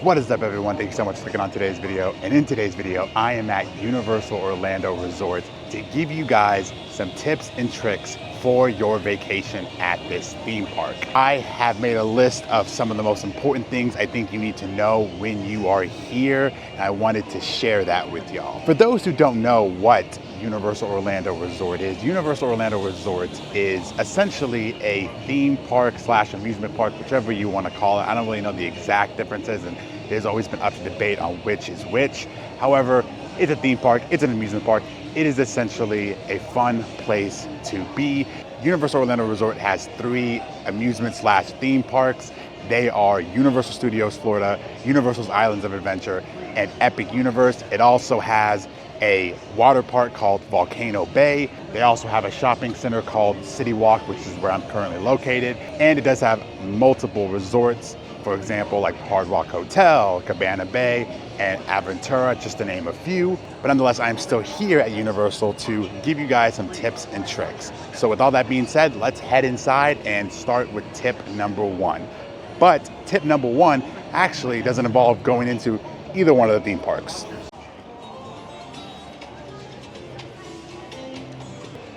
What is up, everyone? Thank you so much for clicking on today's video. And in today's video, I am at Universal Orlando Resort to give you guys some tips and tricks for your vacation at this theme park. I have made a list of some of the most important things I think you need to know when you are here, and I wanted to share that with y'all. For those who don't know what Universal Orlando Resort is, Universal Orlando Resort is essentially a theme park slash amusement park, whichever you want to call it. I don't really know the exact differences, and there's always been up to debate on which is which. However, it's a theme park, it's an amusement park. It is essentially a fun place to be. Universal Orlando Resort has 3 amusement slash theme parks. They are Universal Studios Florida, Universal's Islands of Adventure, and Epic Universe. It also has a water park called Volcano Bay. They also have a shopping center called City Walk, which is where I'm currently located. And it does have multiple resorts, for example, like Hard Rock Hotel, Cabana Bay, and Aventura, just to name a few. But nonetheless, I'm still here at Universal to give you guys some tips and tricks. So with all that being said, let's head inside and start with tip number 1. But tip number 1 actually doesn't involve going into either one of the theme parks.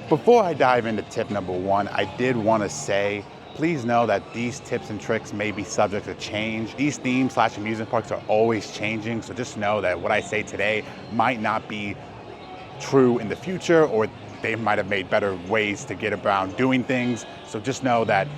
Before I dive into tip number 1, I did want to say, please know that these tips and tricks may be subject to change. These theme slash amusement parks are always changing, so just know that what I say today might not be true in the future, or they might have made better ways to get around doing things. So just know that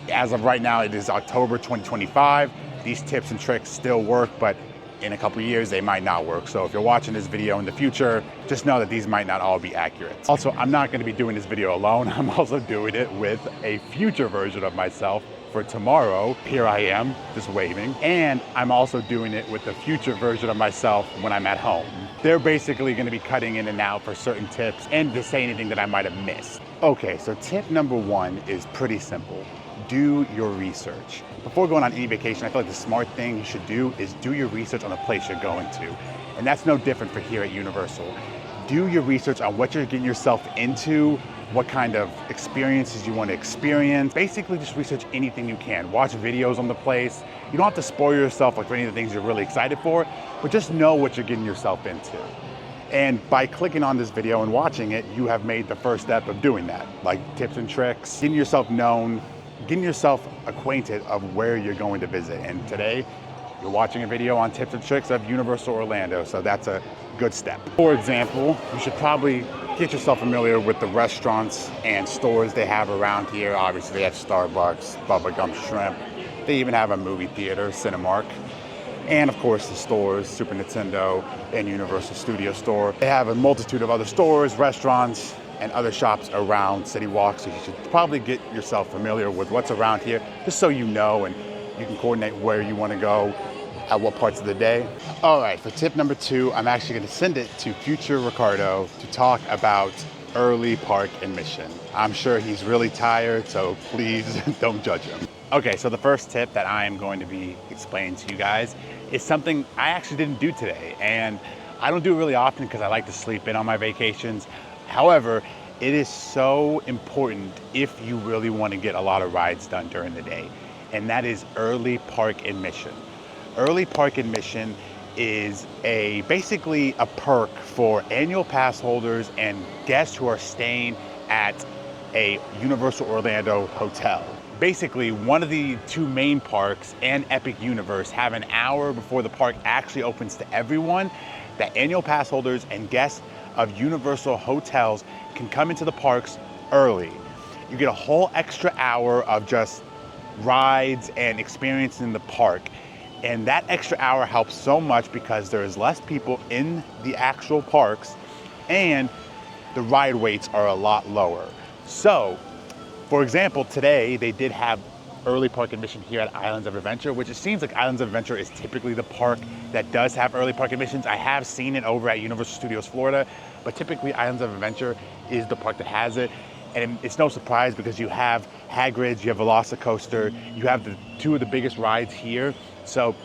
as of right now, it is October 2025. These tips and tricks still work, but in a couple of years, they might not work. So if you're watching this video in the future, just know that these might not all be accurate. Also, I'm not gonna be doing this video alone. I'm also doing it with a future version of myself for tomorrow. Here I am, just waving. And I'm also doing it with the future version of myself when I'm at home. They're basically gonna be cutting in and out for certain tips and to say anything that I might have missed. Okay, so tip number 1 is pretty simple. Do your research. Before going on any vacation, I feel like the smart thing you should do is do your research on the place you're going to. And that's no different for here at Universal. Do your research on what you're getting yourself into, what kind of experiences you want to experience. Basically, just research anything you can. Watch videos on the place. You don't have to spoil yourself like for any of the things you're really excited for, but just know what you're getting yourself into. And by clicking on this video and watching it, you have made the first step of doing that. Like tips and tricks, getting yourself known, getting yourself acquainted of where you're going to visit. And today, you're watching a video on tips and tricks of Universal Orlando, so that's a good step. For example, you should probably get yourself familiar with the restaurants and stores they have around here. Obviously, they have Starbucks, Bubba Gump Shrimp. They even have a movie theater, Cinemark. And of course, the stores, Super Nintendo and Universal Studio Store. They have a multitude of other stores, restaurants, and other shops around City Walk, so you should probably get yourself familiar with what's around here, just so you know and you can coordinate where you want to go at what parts of the day. All right, for tip number 2, I'm actually going to send it to future Ricardo to talk about early park admission. I'm sure he's really tired, so please don't judge him. Okay, so the first tip that I'm going to be explaining to you guys is something I actually didn't do today, and I don't do it really often because I like to sleep in on my vacations. However, it is so important if you really want to get a lot of rides done during the day, and that is early park admission. Early park admission is basically a perk for annual pass holders and guests who are staying at a Universal Orlando hotel. Basically, one of the 2 main parks and Epic Universe have an hour before the park actually opens to everyone that annual pass holders and guests of Universal hotels can come into the parks early. You get a whole extra hour of just rides and experience in the park. And that extra hour helps so much because there is less people in the actual parks and the ride weights are a lot lower. So, for example, today they did have early park admission here at Islands of Adventure, which it seems like Islands of Adventure is typically the park that does have early park admissions. I have seen it over at Universal Studios Florida, but typically Islands of Adventure is the park that has it. And it's no surprise because you have Hagrid's, you have Velocicoaster, you have 2 of the biggest rides here. So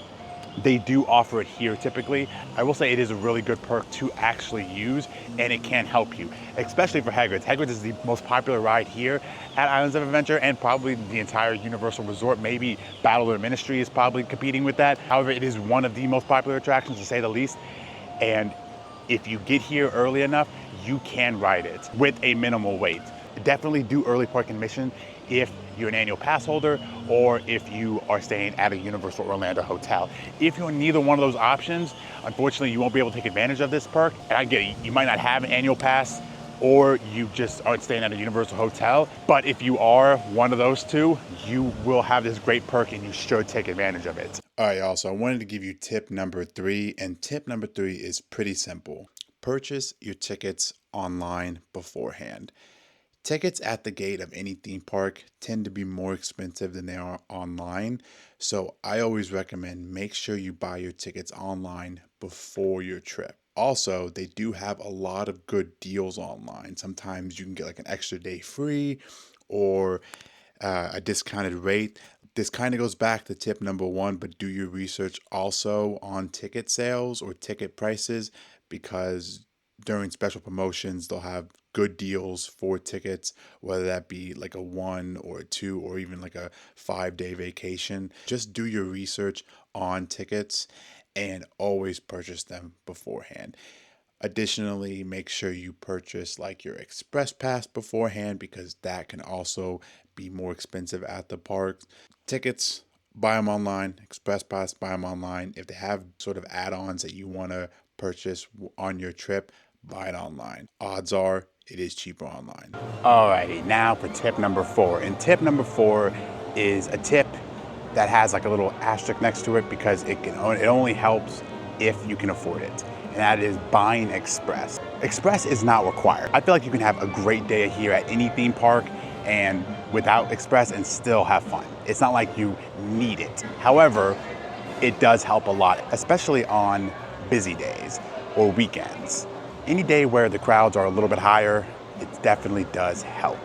They do offer it here typically. I will say it is a really good perk to actually use, and it can help you, especially for Hagrid's. Hagrid's is the most popular ride here at Islands of Adventure and probably the entire Universal Resort. Maybe Battle of the Ministry is probably competing with that. However, it is one of the most popular attractions to say the least. And if you get here early enough, you can ride it with a minimal wait. Definitely do early park admission if you're an annual pass holder or if you are staying at a Universal Orlando hotel. If you're neither one of those options, unfortunately, you won't be able to take advantage of this perk. And I get it, you might not have an annual pass or you just aren't staying at a Universal hotel. But if you are one of those two, you will have this great perk and you should take advantage of it. All right, y'all, so I wanted to give you tip number 3, and tip number 3 is pretty simple. Purchase your tickets online beforehand. Tickets at the gate of any theme park tend to be more expensive than they are online. So I always recommend make sure you buy your tickets online before your trip. Also, they do have a lot of good deals online. Sometimes you can get like an extra day free or a discounted rate. This kind of goes back to tip number 1, but do your research also on ticket sales or ticket prices, because during special promotions, they'll have good deals for tickets, whether that be like a 1 or a 2 or even like a 5-day vacation. Just do your research on tickets and always purchase them beforehand. Additionally, make sure you purchase like your express pass beforehand, because that can also be more expensive at the parks. Tickets, buy them online. Express pass, buy them online. If they have sort of add-ons that you want to purchase on your trip, buy it online. Odds are it is cheaper online. Alrighty, now for tip number 4. And tip number 4 is a tip that has like a little asterisk next to it, because it only helps if you can afford it. And that is buying Express. Express is not required. I feel like you can have a great day here at any theme park and without Express and still have fun. It's not like you need it. However, it does help a lot, especially on busy days or weekends. Any day where the crowds are a little bit higher, it definitely does help.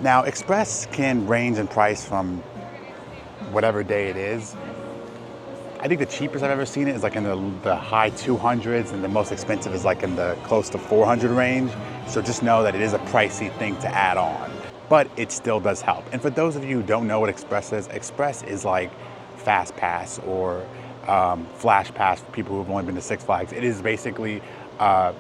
Now, Express can range in price from whatever day it is. I think the cheapest I've ever seen it is like in the high 200s, and the most expensive is like in the close to 400 range. So just know that it is a pricey thing to add on, but it still does help. And for those of you who don't know what Express is like Fast Pass or Flash Pass for people who've only been to Six Flags. It is basically a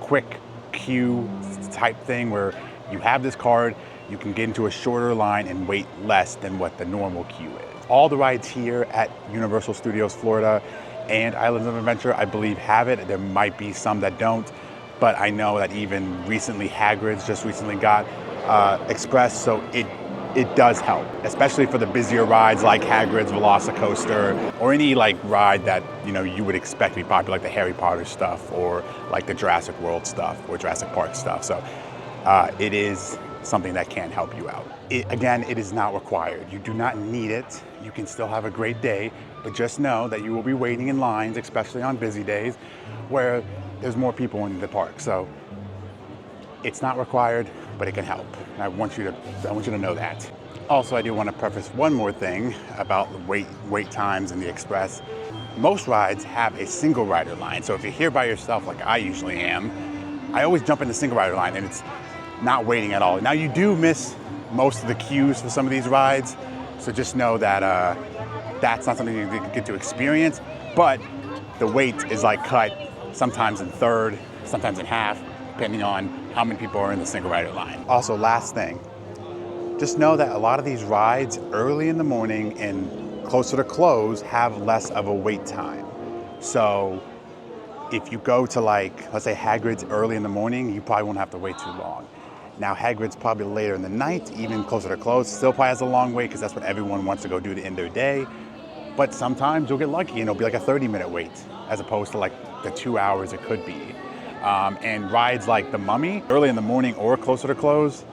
quick queue type thing where you have this card, you can get into a shorter line and wait less than what the normal queue is. All the rides here at Universal Studios Florida and Islands of Adventure, I believe, have it. There might be some that don't, but I know that even recently Hagrid's just recently got Express, so it does help, especially for the busier rides like Hagrid's Velocicoaster or any like ride that you would expect to be popular, like the Harry Potter stuff or like the Jurassic World stuff or Jurassic Park stuff. So it is something that can help you out. Again, it is not required. You do not need it. You can still have a great day, but just know that you will be waiting in lines, especially on busy days where there's more people in the park. So it's not required, but it can help. And I want you to know that. Also, I do want to preface one more thing about the wait times in the Express. Most rides have a single rider line. So if you're here by yourself, like I usually am, I always jump in the single rider line and it's not waiting at all. Now you do miss most of the queues for some of these rides. So just know that that's not something you get to experience, but the wait is like cut sometimes in third, sometimes in half, depending on how many people are in the single rider line. Also, last thing, just know that a lot of these rides early in the morning and closer to close have less of a wait time. So if you go to like, let's say Hagrid's early in the morning, you probably won't have to wait too long. Now Hagrid's probably later in the night, even closer to close, still probably has a long wait because that's what everyone wants to go do to end their day. But sometimes you'll get lucky and it'll be like a 30-minute wait as opposed to like the 2 hours it could be. And rides like the Mummy, early in the morning or closer to close,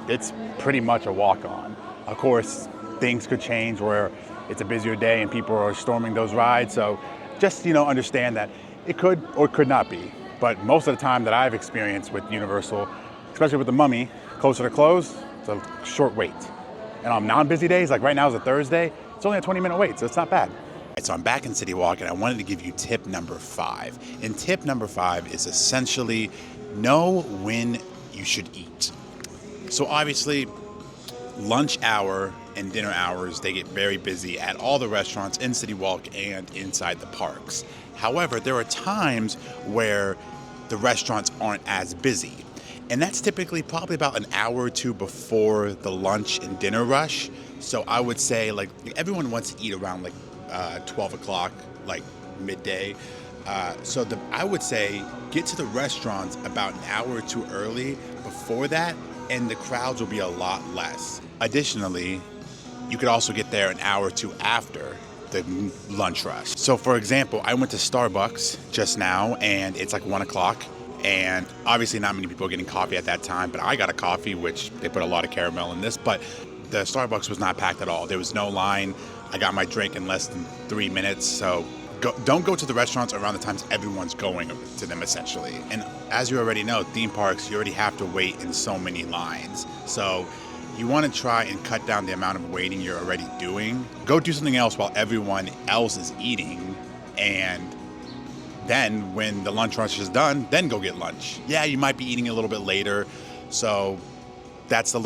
it's pretty much a walk-on. Of course, things could change where it's a busier day and people are storming those rides. So just, understand that it could or could not be. But most of the time that I've experienced with Universal, especially with the Mummy, closer to close, it's a short wait. And on non-busy days, like right now is a Thursday, it's only a 20-minute wait, so it's not bad. So I'm back in City Walk and I wanted to give you tip number 5. And tip number 5 is essentially know when you should eat. So obviously, lunch hour and dinner hours, they get very busy at all the restaurants in City Walk and inside the parks. However, there are times where the restaurants aren't as busy. And that's typically probably about an hour or two before the lunch and dinner rush. So I would say like everyone wants to eat around like 12 o'clock, like midday. I would say get to the restaurants about an hour or two early before that, and the crowds will be a lot less. Additionally, you could also get there an hour or two after the lunch rush. So for example, I went to Starbucks just now and it's like 1 o'clock. And obviously not many people are getting coffee at that time, but I got a coffee, which they put a lot of caramel in this, but the Starbucks was not packed at all. There was no line. I got my drink in less than 3 minutes. So don't go to the restaurants around the times everyone's going to them, essentially. And as you already know, theme parks, you already have to wait in so many lines. So you want to try and cut down the amount of waiting you're already doing. Go do something else while everyone else is eating, and then when the lunch rush is done, then go get lunch. Yeah, you might be eating a little bit later, so that's the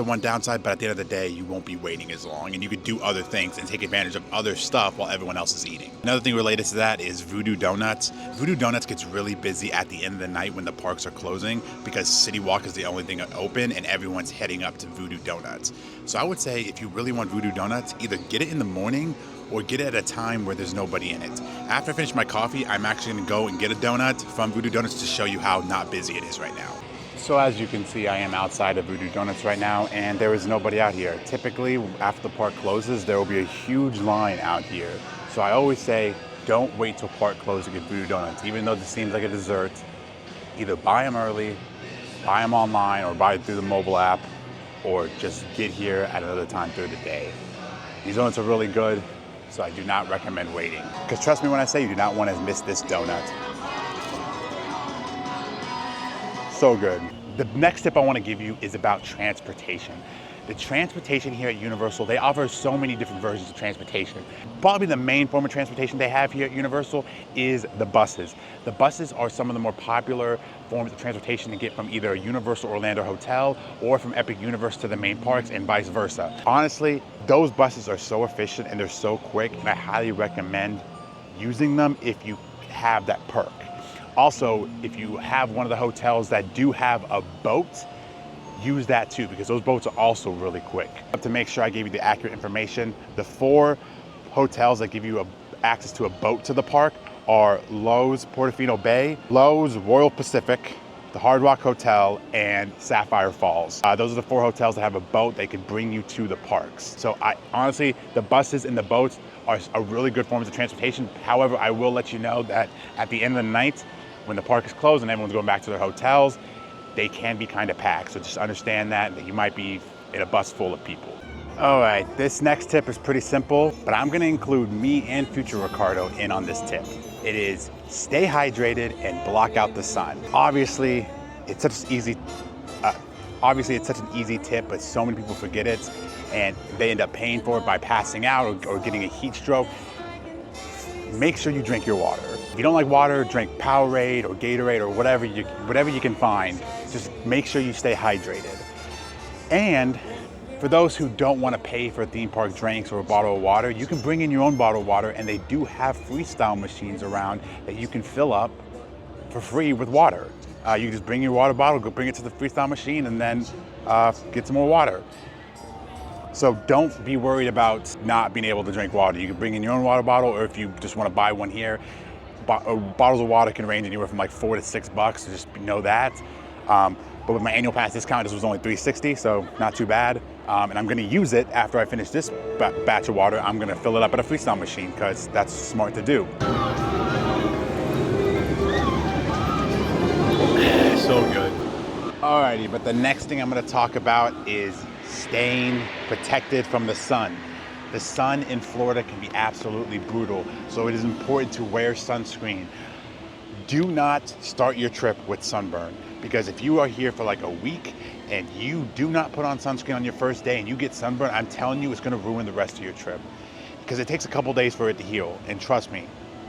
one downside, but at the end of the day, you won't be waiting as long, and you could do other things and take advantage of other stuff while everyone else is eating. Another thing related to that is Voodoo Donuts. Voodoo Donuts gets really busy at the end of the night when the parks are closing because City Walk is the only thing open and everyone's heading up to Voodoo Donuts. So I would say if you really want Voodoo Donuts, either get it in the morning or get it at a time where there's nobody in it. After I finish my coffee, I'm actually gonna go and get a donut from Voodoo Donuts to show you how not busy it is right now. So as you can see, I am outside of Voodoo Donuts right now, and there is nobody out here. Typically, after the park closes, there will be a huge line out here. So I always say, don't wait till park closes to get Voodoo Donuts. Even though this seems like a dessert, either buy them early, buy them online, or buy it through the mobile app, or just get here at another time through the day. These donuts are really good, so I do not recommend waiting. Because trust me when I say you do not want to miss this donut. So good. The next tip I want to give you is about transportation. The transportation here at Universal, they offer so many different versions of transportation. Probably the main form of transportation they have here at Universal is the buses. The buses are some of the more popular forms of transportation to get from either a Universal Orlando hotel or from Epic Universe to the main parks and vice versa. Honestly, those buses are so efficient and they're so quick, and I highly recommend using them if you have that perk. Also, if you have one of the hotels that do have a boat, use that too, because those boats are also really quick. To make sure I gave you the accurate information, the 4 hotels that give you access to a boat to the park are Lowe's Portofino Bay, Lowe's Royal Pacific, the Hard Rock Hotel, and Sapphire Falls. Those are the 4 hotels that have a boat that could bring you to the parks. So honestly, the buses and the boats are really good forms of transportation. However, I will let you know that at the end of the night, when the park is closed and everyone's going back to their hotels, they can be kind of packed. So just understand that you might be in a bus full of people. All right, this next tip is pretty simple, but I'm gonna include me and future Ricardo in on this tip. It is stay hydrated and block out the sun. Obviously, it's such an easy tip, but so many people forget it and they end up paying for it by passing out or getting a heat stroke. Make sure you drink your water. If you don't like water, drink Powerade or Gatorade or whatever you can find. Just make sure you stay hydrated. And for those who don't want to pay for theme park drinks or a bottle of water, you can bring in your own bottle of water, and they do have freestyle machines around that you can fill up for free with water. You just bring your water bottle, go bring it to the freestyle machine, and then get some more water. So don't be worried about not being able to drink water. You can bring in your own water bottle, or if you just want to buy one here, bottles of water can range anywhere from like $4 to $6, so just know that. But with my annual pass discount, this was only $3.60, so not too bad. And I'm gonna use it after I finish this batch of water. I'm gonna fill it up at a freestyle machine because that's smart to do. So good. Alrighty, but the next thing I'm gonna talk about is staying protected from the sun. The sun in Florida can be absolutely brutal, so it is important to wear sunscreen. Do not start your trip with sunburn, because if you are here for like a week and you do not put on sunscreen on your first day and you get sunburn, I'm telling you it's gonna ruin the rest of your trip. because it takes a couple days for it to heal. And trust me,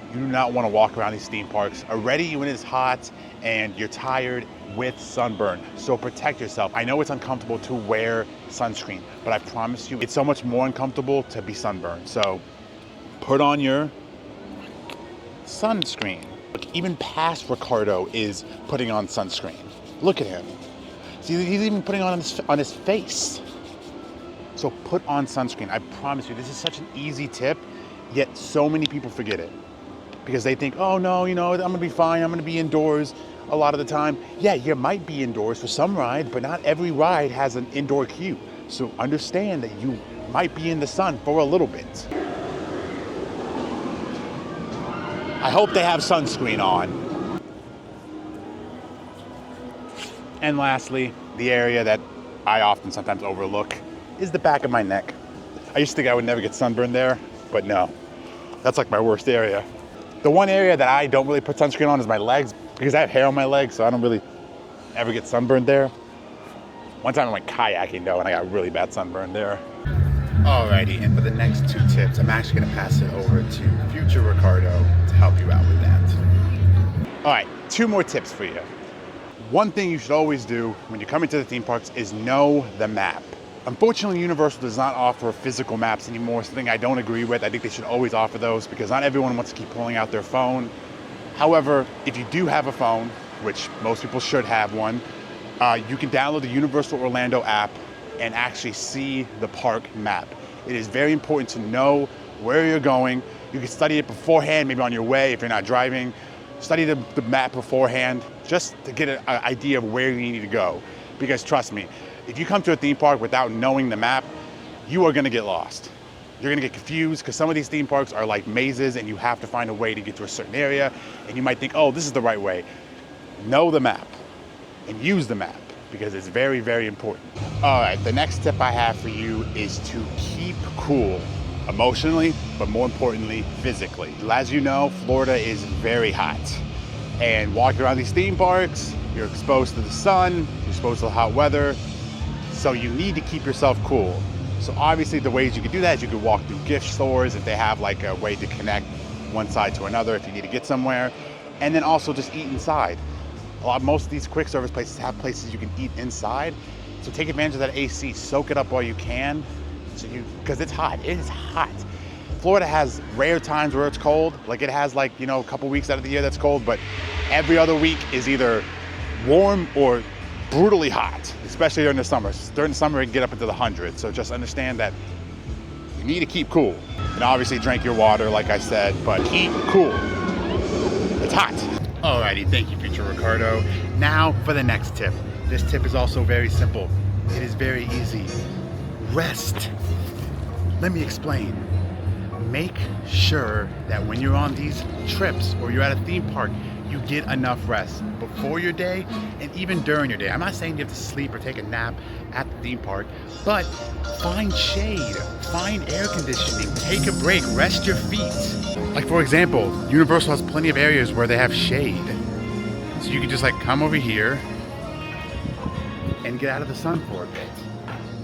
you do not want to walk around these theme parks already when it's hot and you're tired with sunburn. So protect yourself. I know it's uncomfortable to wear sunscreen, but I promise you, it's so much more uncomfortable to be sunburned. So put on your sunscreen. Look, even past Ricardo is putting on sunscreen. Look at him. See, he's even putting on his face. So put on sunscreen. I promise you, this is such an easy tip, yet so many people forget it. Because they think, oh no, I'm gonna be fine, I'm gonna be indoors a lot of the time. Yeah, you might be indoors for some rides, but not every ride has an indoor queue. So understand that you might be in the sun for a little bit. I hope they have sunscreen on. And lastly, the area that I often sometimes overlook is the back of my neck. I used to think I would never get sunburned there, but no, that's like my worst area. The one area that I don't really put sunscreen on is my legs, because I have hair on my legs, so I don't really ever get sunburned there. One time I went kayaking though, and I got really bad sunburn there. Alrighty, and for the next 2 tips, I'm actually gonna pass it over to future Ricardo to help you out with that. All right, 2 more tips for you. One thing you should always do when you come into the theme parks is know the map. Unfortunately, Universal does not offer physical maps anymore, something I don't agree with. I think they should always offer those because not everyone wants to keep pulling out their phone. However, if you do have a phone, which most people should have one, you can download the Universal Orlando app and actually see the park map. It is very important to know where you're going. You can study it beforehand, maybe on your way if you're not driving. Study the map beforehand just to get an idea of where you need to go. Because trust me, if you come to a theme park without knowing the map, you are gonna get lost. You're gonna get confused because some of these theme parks are like mazes and you have to find a way to get to a certain area and you might think, oh, this is the right way. Know the map and use the map because it's very, very important. All right, the next tip I have for you is to keep cool emotionally, but more importantly, physically. As you know, Florida is very hot. And walking around these theme parks, you're exposed to the sun, you're exposed to the hot weather, so you need to keep yourself cool. So obviously the ways you can do that is you can walk through gift stores if they have like a way to connect one side to another if you need to get somewhere, and then also just eat inside. Most of these quick service places have places you can eat inside, so take advantage of that AC, soak it up while you can, because it's hot, it is hot. Florida has rare times where it's cold, like it has like, a couple weeks out of the year that's cold, but every other week is either warm or brutally hot, especially during the summer. During the summer, it can get up into the hundreds, so just understand that you need to keep cool. And obviously drink your water, like I said, but keep cool. It's hot. Alrighty, thank you, future Ricardo. Now for the next tip. This tip is also very simple. It is very easy. Rest. Let me explain. Make sure that when you're on these trips or you're at a theme park, you get enough rest before your day and even during your day. I'm not saying you have to sleep or take a nap at the theme park, but find shade, find air conditioning, take a break, rest your feet. Like for example, Universal has plenty of areas where they have shade. So you can just like come over here and get out of the sun for a bit.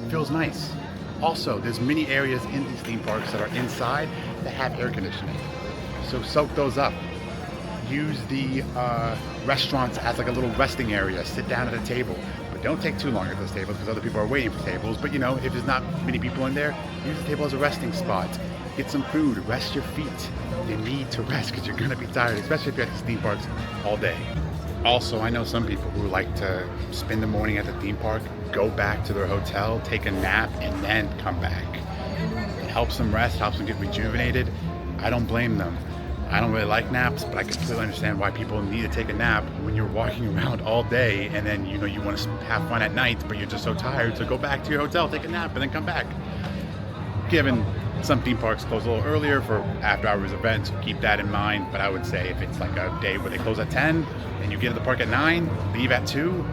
It feels nice. Also, there's many areas in these theme parks that are inside that have air conditioning. So soak those up. Use the restaurants as like a little resting area. Sit down at a table, but don't take too long at those tables because other people are waiting for tables. But if there's not many people in there, use the table as a resting spot. Get some food, rest your feet. You need to rest because you're gonna be tired, especially if you're at these theme parks all day. Also, I know some people who like to spend the morning at the theme park, go back to their hotel, take a nap, and then come back. It helps them rest, helps them get rejuvenated. I don't blame them. I don't really like naps, but I completely understand why people need to take a nap when you're walking around all day and then you want to have fun at night, but you're just so tired, so go back to your hotel, take a nap, and then come back. Given some theme parks close a little earlier for after hours events, so keep that in mind. But I would say if it's like a day where they close at 10 and you get to the park at 9, leave at 2,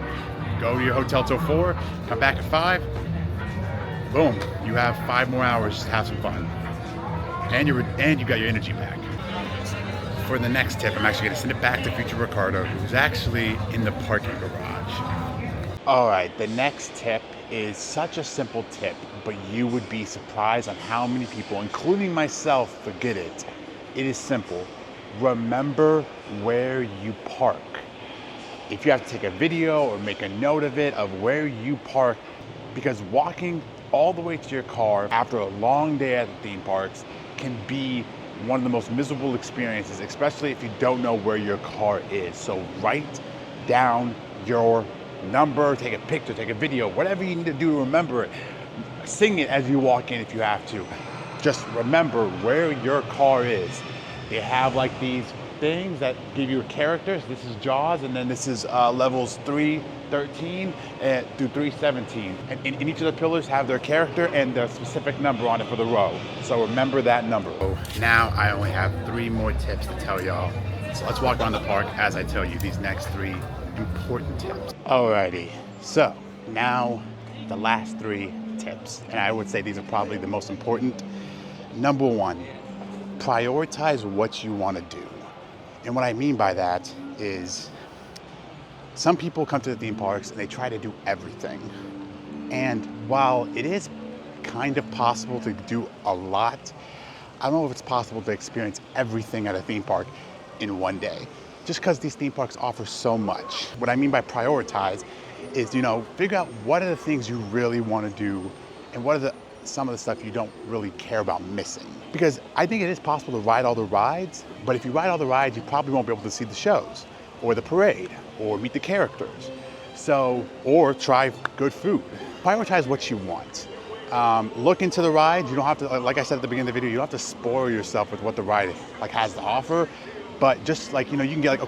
go to your hotel till 4, come back at 5, boom, you have 5 more hours to have some fun. And you got your energy back. For the next tip, I'm actually gonna send it back to future Ricardo, who's actually in the parking garage. All right, the next tip is such a simple tip, but you would be surprised on how many people, including myself, forget it. It is simple. Remember where you park. If you have to take a video or make a note of it, of where you park, because walking all the way to your car after a long day at the theme parks can be one of the most miserable experiences, especially if you don't know where your car is. So write down your number, take a picture, take a video, whatever you need to do to remember it. Sing it as you walk in if you have to. Just remember where your car is. They have like these things that give you characters. This is Jaws, and then this is levels 313 through 317. And each of the pillars have their character and their specific number on it for the row. So remember that number. Now I only have 3 more tips to tell y'all. So let's walk around the park as I tell you these next 3 important tips. Alrighty, so now the last 3 tips. And I would say these are probably the most important. Number 1, prioritize what you want to do. And what I mean by that is some people come to the theme parks and they try to do everything. And while it is kind of possible to do a lot, I don't know if it's possible to experience everything at a theme park in one day, just because these theme parks offer so much. What I mean by prioritize is, figure out what are the things you really want to do and what are some of the stuff you don't really care about missing. Because I think it is possible to ride all the rides, but if you ride all the rides, you probably won't be able to see the shows or the parade or meet the characters. Or try good food. Prioritize what you want. Look into the rides. You don't have to, like I said at the beginning of the video, you don't have to spoil yourself with what the ride has to offer. But just you can get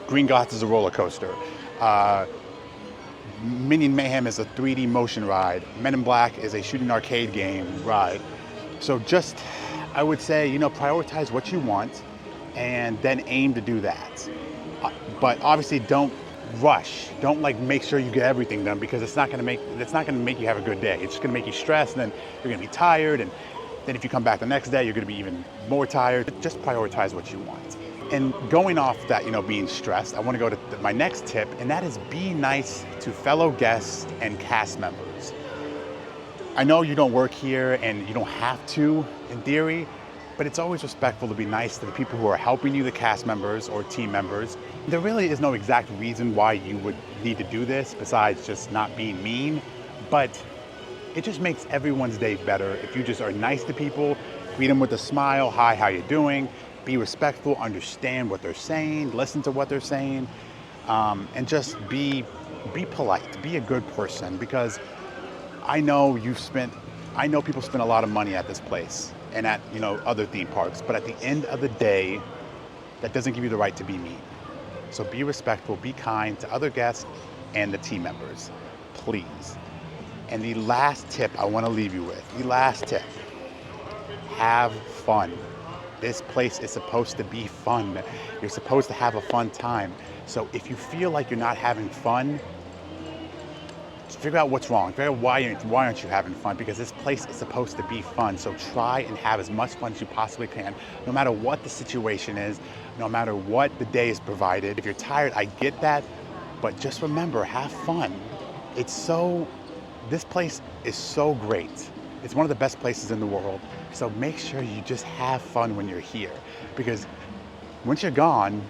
Green Gots is a roller coaster. Minion Mayhem is a 3D motion ride. Men in Black is a shooting arcade game ride. So I would say, prioritize what you want and then aim to do that. But obviously don't rush. Don't make sure you get everything done, because it's not gonna make you have a good day. It's just gonna make you stressed, and then you're gonna be tired, and then if you come back the next day, you're gonna be even more tired. Just prioritize what you want. And going off that, being stressed, I want to go to my next tip, and that is be nice to fellow guests and cast members. I know you don't work here and you don't have to, in theory, but it's always respectful to be nice to the people who are helping you, the cast members or team members. There really is no exact reason why you would need to do this besides just not being mean, but it just makes everyone's day better if you just are nice to people, greet them with a smile, hi, how you doing? Be respectful, understand what they're saying, listen to what they're saying, and just be polite, be a good person, because I know people spend a lot of money at this place and at other theme parks, but at the end of the day, that doesn't give you the right to be mean. So be respectful, be kind to other guests and the team members, please. And the last tip I want to leave you with, have fun. This place is supposed to be fun. You're supposed to have a fun time. So if you feel like you're not having fun, just figure out what's wrong. Figure out why aren't you having fun, because this place is supposed to be fun. So try and have as much fun as you possibly can, no matter what the situation is, no matter what the day is provided. If you're tired, I get that, but just remember, have fun. This place is so great. It's one of the best places in the world. So make sure you just have fun when you're here, because once you're gone,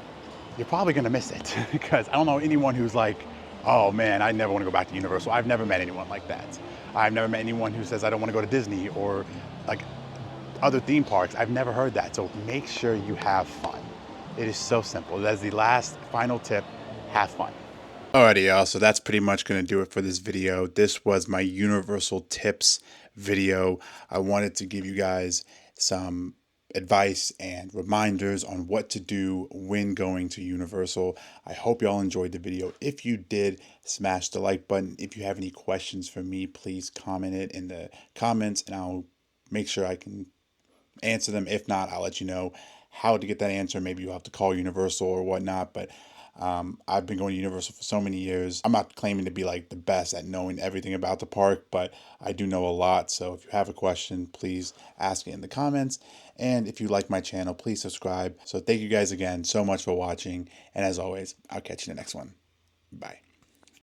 you're probably gonna miss it. Because I don't know anyone who's like, oh man, I never wanna go back to Universal. I've never met anyone like that. I've never met anyone who says I don't wanna go to Disney or other theme parks. I've never heard that. So make sure you have fun. It is so simple. That's the last final tip, have fun. Alrighty, y'all, so that's pretty much going to do it for this video. This was my Universal Tips video. I wanted to give you guys some advice and reminders on what to do when going to Universal. I hope y'all enjoyed the video. If you did, smash the like button. If you have any questions for me, please comment it in the comments, and I'll make sure I can answer them. If not, I'll let you know how to get that answer. Maybe you'll have to call Universal or whatnot, but I've been going to Universal for so many years. I'm not claiming to be the best at knowing everything about the park, but I do know a lot. So if you have a question, please ask it in the comments. And if you like my channel, please subscribe. So thank you guys again so much for watching. And as always, I'll catch you in the next one. Bye.